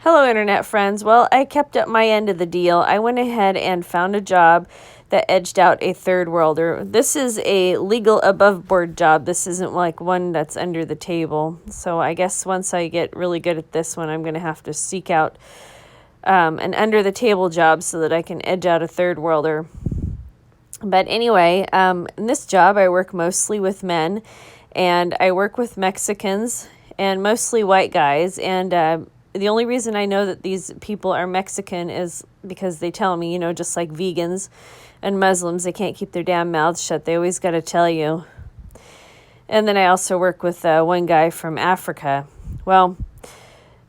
Hello, Internet friends. Well, I kept up my end of the deal. I went ahead and found a job that edged out a third worlder. This is a legal above board job. This isn't like one that's under the table. So I guess once I get really good at this one, I'm going to have to seek out an under the table job so that I can edge out a third worlder. But anyway, in this job, I work mostly with men, and I work with Mexicans and mostly white guys. And the only reason I know that these people are Mexican is because they tell me, just like vegans and Muslims, they can't keep their damn mouths shut. They always got to tell you. And then I also work with one guy from Africa. Well,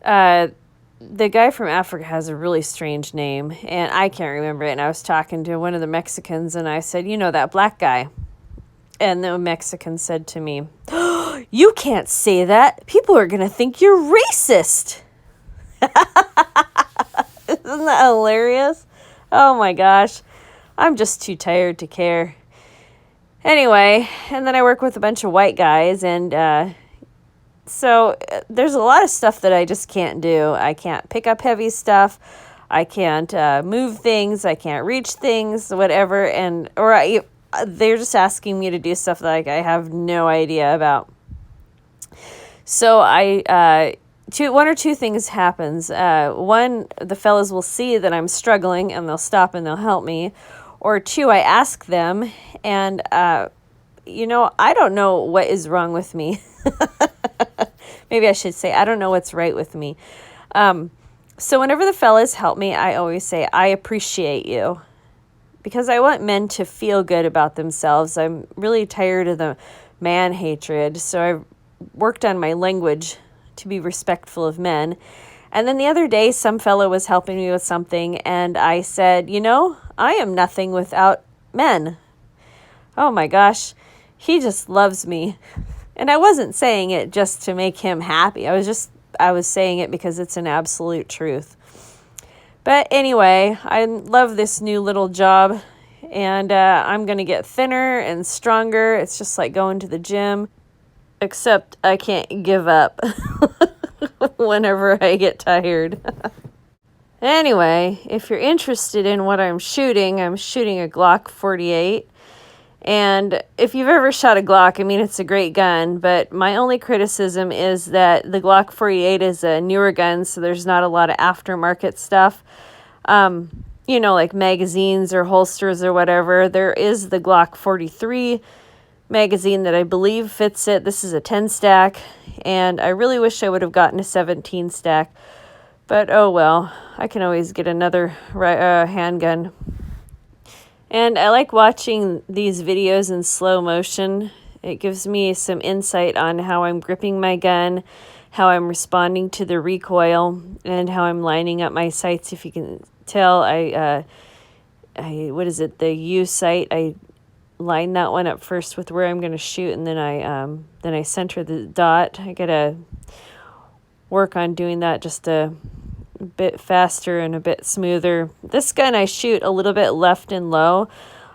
the guy from Africa has a really strange name, and I can't remember it. And I was talking to one of the Mexicans, and I said, that black guy. And the Mexican said to me, "Oh, you can't say that. People are going to think you're racist." Isn't that hilarious? Oh my gosh. I'm just too tired to care. Anyway, and then I work with a bunch of white guys, and so there's a lot of stuff that I just can't do. I can't pick up heavy stuff. I can't move things. I can't reach things, whatever. They're just asking me to do stuff that I have no idea about. So one or two things happens. One, the fellas will see that I'm struggling and they'll stop and they'll help me. Or two, I ask them, and I don't know what is wrong with me. Maybe I should say, I don't know what's right with me. So whenever the fellas help me, I always say, I appreciate you. Because I want men to feel good about themselves. I'm really tired of the man hatred. So I've worked on my language to be respectful of men. And then the other day, some fellow was helping me with something, and I said, I am nothing without men. Oh my gosh, he just loves me. And I wasn't saying it just to make him happy. I was saying it because it's an absolute truth. But anyway, I love this new little job, and I'm going to get thinner and stronger. It's just like going to the gym, except I can't give up whenever I get tired. Anyway, if you're interested in what I'm shooting a Glock 48. And if you've ever shot a Glock, it's a great gun, but my only criticism is that the Glock 48 is a newer gun, so there's not a lot of aftermarket stuff. Like magazines or holsters or whatever. There is the Glock 43 magazine that I believe fits it. This is a 10 stack, and I really wish I would have gotten a 17 stack, but oh well, I can always get another handgun. And I like watching these videos in slow motion. It gives me some insight on how I'm gripping my gun, how I'm responding to the recoil, and how I'm lining up my sights. If you can tell, the U sight, I line that one up first with where I'm going to shoot, and then I center the dot. I got to work on doing that just a bit faster and a bit smoother. This gun I shoot a little bit left and low,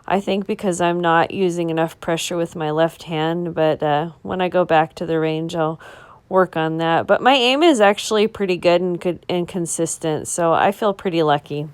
I think because I'm not using enough pressure with my left hand, but when I go back to the range, I'll work on that. But my aim is actually pretty good and consistent, so I feel pretty lucky.